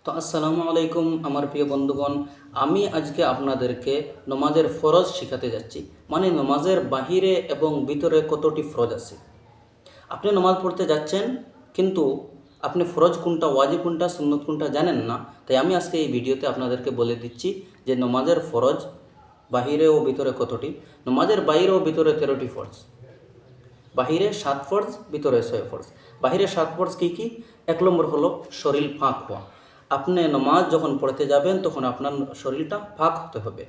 তো আসসালামু আলাইকুম আমার প্রিয় বন্ধুগণ। আমি আজকে আপনাদেরকে নমাজের ফরজ শেখাতে যাচ্ছি, মানে নমাজের বাহিরে এবং ভিতরে কতটি ফরজ আছে। আপনি নমাজ পড়তে যাচ্ছেন, কিন্তু আপনি ফরজ কোনটা, ওয়াজিব কোনটা, সুন্নত কোনটা জানেন না। তাই আমি আজকে এই ভিডিওতে আপনাদেরকে বলে দিচ্ছি যে নমাজের ফরজ বাহিরে ও ভিতরে কতটি। নমাজের বাইরে ও ভিতরে 13টি ফরজ। বাহিরে 7 ফরজ, ভিতরে 6 ফরজ। বাহিরে 7 ফরজ কী কী? 1 নম্বর হলো শরীর ফাঁক হওয়া। আপনি নমাজ যখন পড়তে যাবেন তখন আপনার শরীরটা ফাঁক হতে হবে।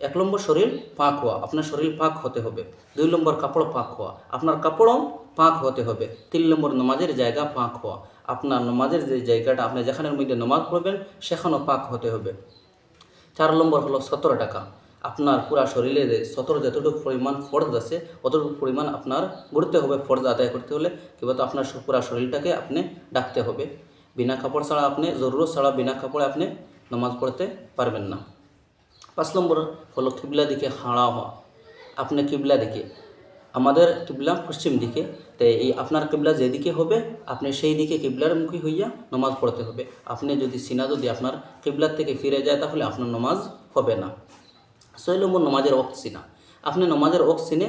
1 নম্বর শরীর ফাঁক হওয়া, আপনার শরীর ফাঁক হতে হবে। 2 নম্বর কাপড় ফাঁক হওয়া, আপনার কাপড়ও ফাঁক হতে হবে। 3 নম্বর নমাজের জায়গা ফাঁক হওয়া, আপনার নমাজের যে জায়গাটা আপনি যেখানের মধ্যে নমাজ পড়বেন সেখানেও ফাঁক হতে হবে। 4 নম্বর হলো 17 টাকা। আপনার পুরা শরীরে 17 যতটুকু পরিমাণ ফরজ আছে অতটুকু পরিমাণ আপনার ঘুরতে হবে। ফরজ আদায় করতে হলে কী বলতো, আপনার পুরা শরীরটাকে আপনি ডাকতে হবে। বিনা কাপড় ছাড়া আপনি, জরুরত ছাড়া বিনা কাপড়ে আপনি নামাজ পড়তে পারবেন না। 5 নম্বর হলো কিবলা দিকে খাড়া হওয়া। আপনি কিবলা দিকে, আমাদের কিবলা পশ্চিম দিকে, তাই এই আপনার কিবলা যেদিকে হবে আপনি সেই দিকে কিবলার মুখী হইয়া নমাজ পড়তে হবে। আপনি যদি সিনা যদি আপনার কিবলার থেকে ফিরে যায় তাহলে আপনার নমাজ হবে না। 6 নম্বর নমাজের ওয়াক্ত সিনা। আপনি নমাজের ওয়াক্ত সিনে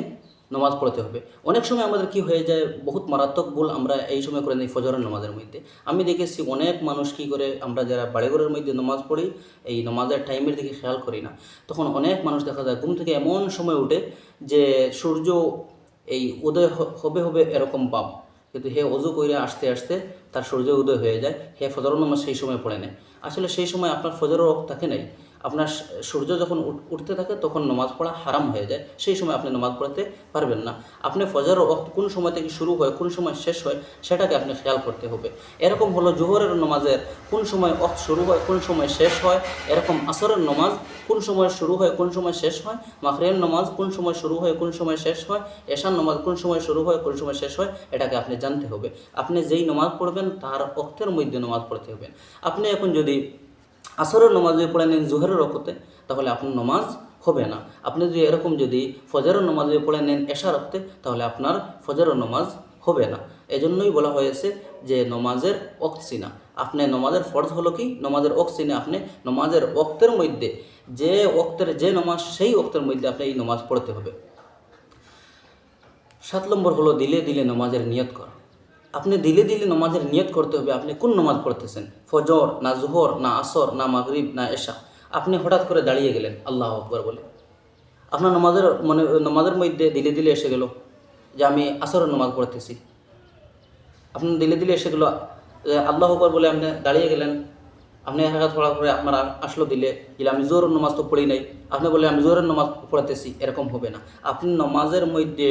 নমাজ পড়তে হবে। অনেক সময় আমাদের কি হয়ে যায়, বহুত মারাত্মক ভুল আমরা এই সময় করে নিই ফজরের নমাজের মধ্যে। আমি দেখেছি অনেক মানুষ কি করে, আমরা যারা বাড়িঘরের মধ্যে নমাজ পড়ি এই নমাজের টাইমের দিকে খেয়াল করি না। তখন অনেক মানুষ দেখা যায় ঘুম থেকে এমন সময় উঠে যে সূর্য এই উদয় হবে হবে এরকম পাপ, কিন্তু হে অজু করে আসতে আসতে তার সূর্য উদয় হয়ে যায়, হে ফজর নামাজ সেই সময় পড়ে নেয়। আসলে সেই সময় আপনার ফজরের ওয়াক্ত থাকে নাই। আপনার সূর্য যখন উঠতে থাকে তখন নামাজ পড়া হারাম হয়ে যায়, সেই সময় আপনি নামাজ পড়তে পারবেন না। আপনি ফজরের ওয়াক্ত কোন সময় থেকে শুরু হয় কোন সময় শেষ হয় সেটাকে আপনি খেয়াল করতে হবে। এরকম হলো জোহরের নামাজের কোন সময় ওয়াক্ত শুরু হয় কোন সময় শেষ হয়, এরকম আসরের নামাজ কোন সময় শুরু হয় কোন সময় শেষ হয়, মাগরিবের নামাজ কোন সময় শুরু হয় কোন সময় শেষ হয়, এশার নামাজ কোন সময় শুরু হয় কোন সময় শেষ হয়, এটাকে আপনি জানতে হবে। আপনি যেই নামাজ পড়বেন তার ওয়াক্তের মধ্যে নামাজ পড়তে হবে। আপনি এখন যদি আসরের নামাজ যদি পড়ে নেন জোহরের ওয়াক্তে তাহলে আপনার নামাজ হবে না। আপনি যদি এরকম যদি ফজরের নামাজ যদি পড়ে নেন এশার ওয়াক্তে তাহলে আপনার ফজরের নামাজ হবে না। এজন্যই বলা হয়েছে যে নমাজের ওয়াক্ত চিনা। আপনি নমাজের ফরজ হলো কি, নমাজের ওয়াক্ত চিনে আপনি নমাজের ওয়াক্তের মধ্যে যে ওয়াক্তের যে নমাজ সেই ওয়াক্তের মধ্যে আপনি এই নমাজ পড়তে হবে। 7 নম্বর হলো দিলে দিলে নমাজের নিয়ত করা। আপনি দিলে দিলে নমাজের নিয়ত করতে হবে আপনি কোন নমাজ পড়তেছেন, ফজর না জোহর না আসর না মাগরিব না এশা। আপনি হঠাৎ করে দাঁড়িয়ে গেলেন আল্লাহু আকবার বলে, আপনার নমাজের মধ্যে দিলে দিলে এসে গেল যে আমি আসরের নমাজ পড়তেছি। আপনার দিলে দিলে এসে গেলো আল্লাহু আকবার বলে আপনি দাঁড়িয়ে গেলেন। আপনি এক রাকাত পড়ার পরে আপনার আসলো দিলে আমি জোহরের নামাজ তো পড়ি নাই, আপনি বলে আমি জোহরের নামাজ পড়াতেছি, এরকম হবে না। আপনি নমাজের মধ্যে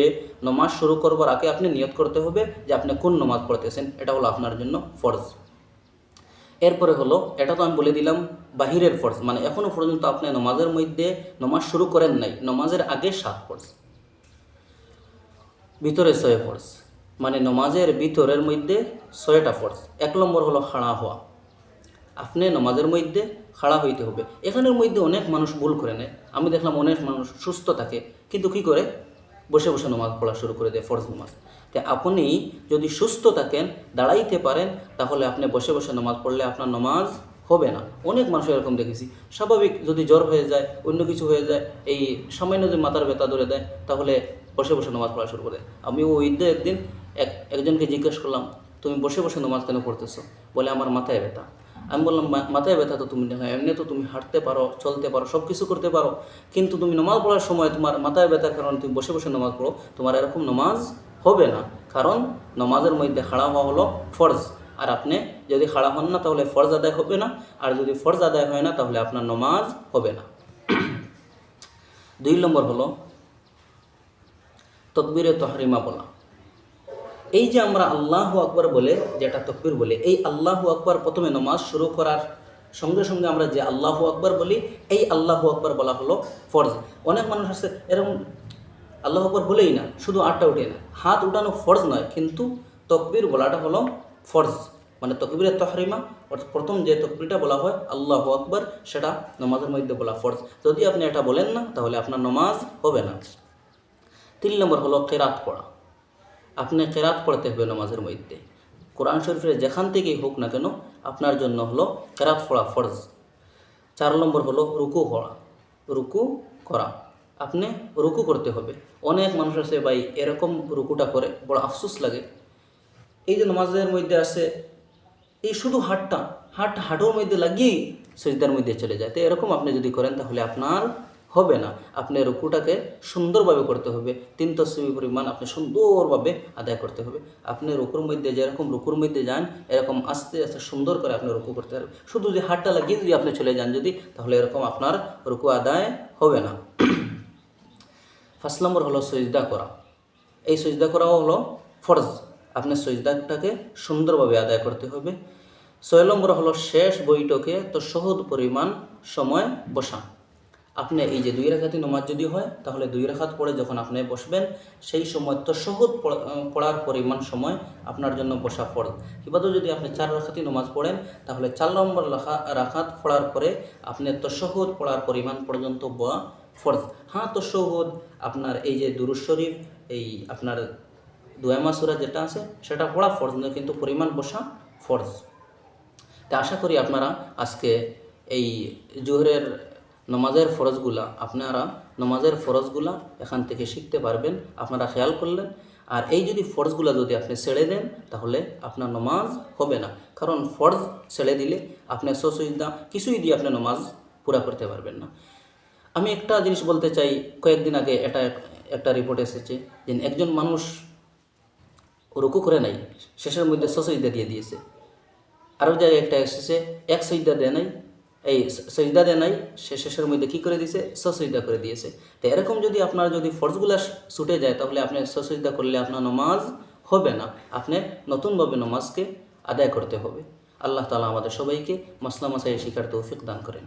নমাজ শুরু করবার আগে আপনি নিয়ত করতে হবে যে আপনি কোন নমাজ পড়তেছেন, এটা হলো আপনার জন্য ফরজ। এরপরে হলো, এটা তো আমি বলে দিলাম বাহিরের ফরজ, মানে এখনও পর্যন্ত আপনি নমাজের মধ্যে নমাজ শুরু করেন নাই, নমাজের আগে 7 ফরজ, ভিতরে 6 ফরজ, মানে নমাজের ভিতরের মধ্যে 6টা ফরজ। 1 নম্বর হলো খাড়া হওয়া। আপনি নমাজের মধ্যে খাড়া হইতে হবে। এখানের মধ্যে অনেক মানুষ ভুল করে নেয়। আমি দেখলাম অনেক মানুষ সুস্থ থাকে কিন্তু কি করে, বসে বসে নামাজ পড়া শুরু করে দেয় ফরজ নামাজ। তাই আপনি যদি সুস্থ থাকেন, দাঁড়াইতে পারেন, তাহলে আপনি বসে বসে নামাজ পড়লে আপনার নামাজ হবে না। অনেক মানুষ এরকম দেখেছি, স্বাভাবিক যদি জ্বর হয়ে যায় অন্য কিছু হয়ে যায়, এই সামান্য যদি মাথার ব্যথা ধরে দেয় তাহলে বসে বসে নামাজ পড়া শুরু করে। আমি ওই ঈদে একদিন একজনকে জিজ্ঞেস করলাম, তুমি বসে বসে নামাজ কেন পড়তেছো? বলে আমার মাথায় ব্যথা। আমি বললাম মাথায় ব্যথা তো তুমি দেখা, এমনি তো তুমি হাঁটতে পারো, চলতে পারো, সব কিছু করতে পারো, কিন্তু তুমি নামাজ পড়ার সময় তোমার মাথায় ব্যথার কারণে তুমি বসে বসে নামাজ পড়ো, তোমার এরকম নামাজ হবে না। কারণ নামাজের মধ্যে খাড়া হওয়া হলো ফরজ, আর আপনি যদি খাড়া হন না তাহলে ফরজ আদায় হবে না, আর যদি ফরজ আদায় হয় না তাহলে আপনার নামাজ হবে না। 2 নম্বর হলো তাকবীরে তাহরিমা বলা। এই যে আমরা আল্লাহু আকবার বলে যেটা তাকবীর বলে, এই আল্লাহু আকবার প্রথমে নামাজ শুরু করার সঙ্গে সঙ্গে আমরা যে আল্লাহু আকবার বলি, এই আল্লাহু আকবার বলা হলো ফরজ। অনেক মানুষ আছে এরকম আল্লাহু আকবার বলেই না, শুধু হাতটা উঠে না। হাত উঠানো ফরজ নয়, কিন্তু তাকবীর বলাটা হলো ফরজ, মানে তাকবীরে তাহরিমা অর্থাৎ প্রথম যে তাকবীরটা বলা হয় আল্লাহু আকবার, সেটা নামাজের মধ্যে বলা ফরজ। যদি আপনি এটা বলেন না তাহলে আপনার নামাজ হবে না। 3 নম্বর হলো কিরাত পড়া। আপনি কিরাত পড়তে হবে নামাজের মধ্যে, কোরআন শরীফের যেখান থেকেই হোক না কেন আপনার জন্য হলো কেরাত পড়া ফরজ। 4 নম্বর হলো রুকু করা। রুকু করা, আপনি রুকু করতে হবে। অনেক মানুষ আছে ভাই এরকম রুকুটা করে, বড় আফসোস লাগে। এই যে নামাজের মধ্যে আছে, এই শুধু হাঁটুর মধ্যে লাগিয়ে সিজদার মধ্যে চলে যায়। তো এরকম আপনি যদি করেন তাহলে আপনার হবে না। আপনি রুকুটাকে সুন্দরভাবে করতে হবে, 3 তসবিহ পরিমাণ আপনি সুন্দরভাবে আদায় করতে হবে। আপনি রুকুর মধ্যে যেরকম রুকুর মধ্যে যান, এরকম আস্তে আস্তে সুন্দর করে আপনি রুকু করতে হবে। শুধু যে হাতটা লাগিয়ে যদি আপনি চলে যান যদি, তাহলে এরকম আপনার রুকু আদায় হবে না। 5 নম্বর হলো সজদা করা। এই সজদা করাও হলো ফরজ। আপনি সজদাটাকে সুন্দরভাবে আদায় করতে হবে। 6 নম্বর হলো শেষ বৈঠকে তাশাহুদ পরিমাণ সময় বসা। আপনি এই যে 2 রাকাতি নামাজ যদি হয়, তাহলে 2 রাকাত পড়ে যখন আপনি বসবেন, সেই সময় তাশাহুদ পড়ার পরিমাণ সময় আপনার জন্য বসা ফরজ। এবারে যদি আপনি 4 রাকাতি নামাজ পড়েন, তাহলে 4 নম্বর রাকাত পড়ার পরে আপনি তাশাহুদ পড়ার পরিমাণ পর্যন্ত বসা ফরজ। হ্যাঁ, তাশাহুদ আপনার এই যে দুরূদ শরীফ, এই আপনার দোয়া মাসুরা যেটা আছে সেটা পড়া ফরজ নয়, কিন্তু পরিমাণ বসা ফরজ। তা আশা করি আপনারা আজকে এই জোহরের নামাজের ফরজগুলা এখান থেকে শিখতে পারবেন, আপনারা খেয়াল করলেন। আর এই যদি ফরজগুলা যদি আপনি ছেড়ে দেন, তাহলে আপনার নামাজ হবে না। কারণ ফরজ ছেড়ে দিলে আপনি সজদা কিছুই দিয়ে আপনি নামাজ পুরা করতে পারবেন না। আমি একটা জিনিস বলতে চাই, কয়েকদিন আগে একটা রিপোর্ট এসেছে যে একজন মানুষ রুকু করে নাই, শেষের মধ্যে সজদা দিয়ে দিয়েছে। আরও জায়গায় একটা এসেছে এক সজদা দেয় নাই, এই সজদা দেয় নাই, সে শেষের মধ্যে কী করে দিয়েছে, সজদা করে দিয়েছে। তো এরকম যদি আপনার যদি ফরজগুলা ছুটে যায়, তাহলে আপনি সজদা করলে আপনার নামাজ হবে না। আপনি নতুনভাবে নামাজকে আদায় করতে হবে। আল্লাহ তাআলা আমাদের সবাইকে মাসলা মাসাইল শিখার তৌফিক দান করেন।